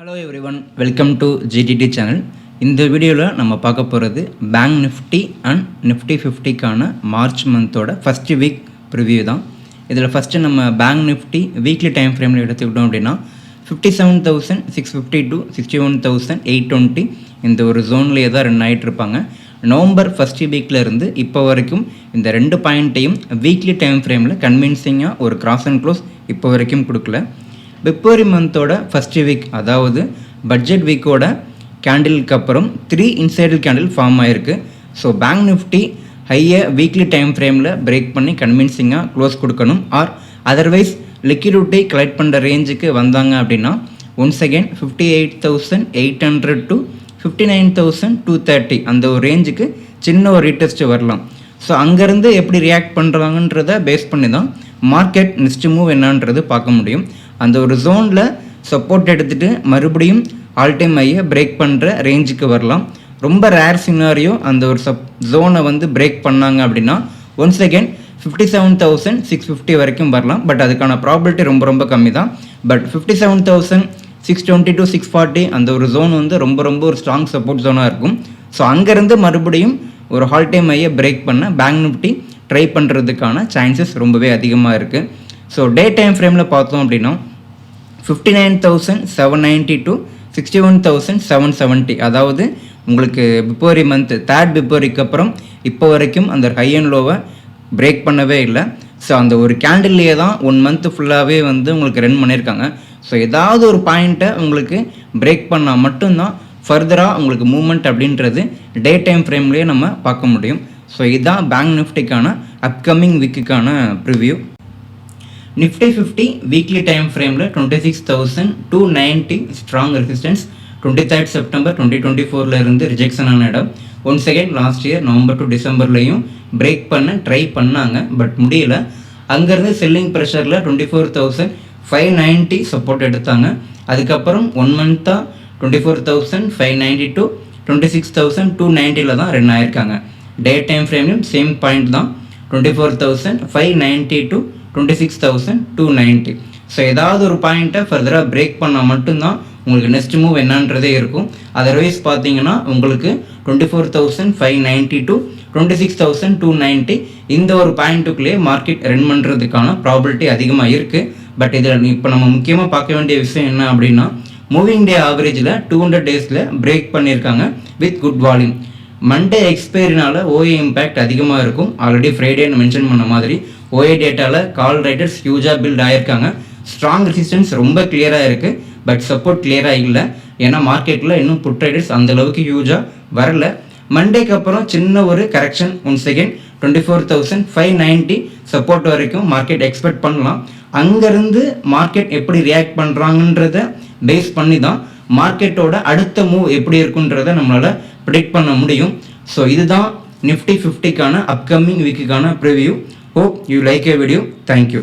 Hello everyone, welcome to GTT channel. இந்த வீடியோவில் நம்ம பார்க்க போகிறது பேங்க் நிஃப்டி அண்ட் நிஃப்டி 50க்கான மார்ச் மந்தோட ஃபஸ்ட்டு வீக் ப்ரிவியூ தான். இதில் ஃபஸ்ட்டு நம்ம பேங்க் நிஃப்டி வீக்லி டைம் ஃப்ரேமில் எடுத்துக்கிட்டோம் அப்படின்னா 57,650 to 61,820 இந்த ஒரு ஜோன்லேயே தான் ரன் ஆகிட்டு இருப்பாங்க. நவம்பர் ஃபஸ்ட்டு வீக்கில் இருந்து இப்போ வரைக்கும் இந்த ரெண்டு பாயிண்ட்டையும் வீக்லி டைம் ஃப்ரேமில் கன்வின்சிங்காக ஒரு கிராஸ் அண்ட் க்ளோஸ் இப்போ வரைக்கும் கொடுக்கல. பிப்ரவரி மந்தோட ஃபஸ்ட்டு வீக், அதாவது பட்ஜெட் வீக்கோட கேண்டிலுக்கு அப்புறம் 3 இன்சைடல் கேண்டில் ஃபார்ம் ஆகிருக்கு. ஸோ பேங்க் நிஃப்டி ஹையை வீக்லி டைம் ஃப்ரேமில் பிரேக் பண்ணி கன்வின்சிங்காக க்ளோஸ் கொடுக்கணும். ஆர் அதர்வைஸ் லிக்விடிட்டி கலெக்ட் பண்ணுற ரேஞ்சுக்கு வந்தாங்க அப்படின்னா ஒன்ஸ் அகெயின் 58,800 to 59,230 அந்த ஒரு ரேஞ்சுக்கு சின்ன ஒரு ரீடெஸ்ட் வரலாம். ஸோ அங்கேருந்து எப்படி ரியாக்ட் பண்ணுறாங்கன்றதை பேஸ் பண்ணி தான் மார்க்கெட் நெக்ஸ்ட் மூவ் என்னன்றது பார்க்க முடியும். அந்த ஒரு ஜோனில் சப்போர்ட் எடுத்துகிட்டு மறுபடியும் ஆல் டைம் ஹையை பிரேக் பண்ணுற ரேஞ்சுக்கு வரலாம். ரொம்ப ரேர் சினாரியோ அந்த ஒரு ஜோனை பிரேக் பண்ணாங்க அப்படின்னா ஒன்ஸ் அகெயின் 57,650 வரைக்கும் வரலாம். பட் அதுக்கான ப்ராபபிலிட்டி ரொம்ப ரொம்ப கம்மி தான். பட் 57,620 to 640 அந்த ஒரு ஜோன் ரொம்ப ஒரு ஸ்ட்ராங் சப்போர்ட் ஜோனாக இருக்கும். ஸோ அங்கேருந்து மறுபடியும் ஒரு ஆல் டைம் ஹையை பிரேக் பண்ண பேங்க் நிஃப்டி ட்ரை பண்ணுறதுக்கான சான்சஸ் ரொம்பவே அதிகமாக இருக்குது. ஸோ டே டைம் ஃப்ரேமில் பார்த்தோம் அப்படின்னா 59,790 to 61,770, அதாவது உங்களுக்கு பிப்ரவரி மந்த் தேர்ட் பிப்ரவரிக்கு அப்புறம் இப்போ வரைக்கும் அந்த ஹை அண்ட் லோவை பிரேக் பண்ணவே இல்லை. ஸோ அந்த ஒரு கேண்டில்லையே தான் 1 மந்த் ஃபுல்லாகவே உங்களுக்கு ரன் பண்ணியிருக்காங்க. ஸோ ஏதாவது ஒரு பாயிண்ட்டை உங்களுக்கு பிரேக் பண்ணால் மட்டும்தான் ஃபர்தராக உங்களுக்கு மூவ்மெண்ட் அப்படின்றது டே டைம் ஃப்ரேம்லேயே நம்ம பார்க்க முடியும். ஸோ இதுதான் பேங்க் நிஃப்டிக்கான அப்கமிங் வீக்குக்கான ப்ரிவ்யூ. நிஃப்டி 50 வீக்லி டைம் ஃப்ரேமில் 26,290 ஸ்ட்ராங் ரெசிஸ்டன்ஸ் 23rd செப்டம்பர் 2024 இருந்து ரிஜெக்ஷன் ஆன இடம். Once again last year November to டிசம்பர்லையும் பிரேக் பண்ண ட்ரை பண்ணாங்க, பட் முடியல. அங்கேருந்து செல்லிங் ப்ரெஷரில் 24,590 சப்போர்ட் எடுத்தாங்க. அதுக்கப்புறம் 1 மந்த்தாக 24,590 to 26,290 தான் ரன் ஆயிருக்காங்க. டே டைம் ஃப்ரேம்லையும் சேம் பாயிண்ட் தான், 24,590 to 26,290. ஸோ ஏதாவது ஒரு பாயிண்ட்டை ஃபர்தராக பிரேக் பண்ணால் மட்டும்தான் உங்களுக்கு நெக்ஸ்ட் மூவ் என்னன்றதே இருக்கும். அதர்வைஸ் பார்த்தீங்கன்னா உங்களுக்கு 24,590 to 26,290 இந்த ஒரு பாயிண்ட்டுக்குள்ளேயே மார்க்கெட் ரன் பண்ணுறதுக்கான ப்ராபபிலிட்டி அதிகமாக இருக்குது. பட் இதில் இப்போ நம்ம முக்கியமாக பார்க்க வேண்டிய விஷயம் என்ன அப்படின்னா, மூவிங் டே ஆவரேஜில் 200 டேஸில் பிரேக் பண்ணியிருக்காங்க வித் குட் வால்யூம். மண்டே எக்ஸ்பைரினால ஓஏ இம்பேக்ட் அதிகமாக இருக்கும். ஆல்ரெடி ஃப்ரைடேன்னு மென்ஷன் பண்ண மாதிரி ஓஏ டேட்டாவில் கால் ரைட்டர்ஸ் ஹியூஜாக பில்ட் ஆகியிருக்காங்க. ஸ்ட்ராங் ரெசிஸ்டன்ஸ் ரொம்ப கிளியராக இருக்குது, பட் சப்போர்ட் கிளியராக இல்லை. ஏன்னா மார்க்கெட்டில் இன்னும் புட் ரைடர்ஸ் அந்தளவுக்கு ஹியூஜாக வரல. மண்டேக்கு அப்புறம் சின்ன ஒரு கரெக்ஷன் ஒன்ஸ் அகெயின் 24,590 சப்போர்ட் வரைக்கும் மார்க்கெட் எக்ஸ்பெக்ட் பண்ணலாம். அங்கேருந்து மார்க்கெட் எப்படி ரியாக்ட் பண்ணுறாங்கன்றத பேஸ் பண்ணி தான் மார்க்கெட்டோட அடுத்த மூவ் எப்படி இருக்குன்றதை நம்மளால் ப்ரிடிக்ட் பண்ண முடியும். ஸோ இதுதான் நிஃப்டி 50க்கான அப்கமிங் வீக்குக்கான preview. Hope you like a video. Thank you.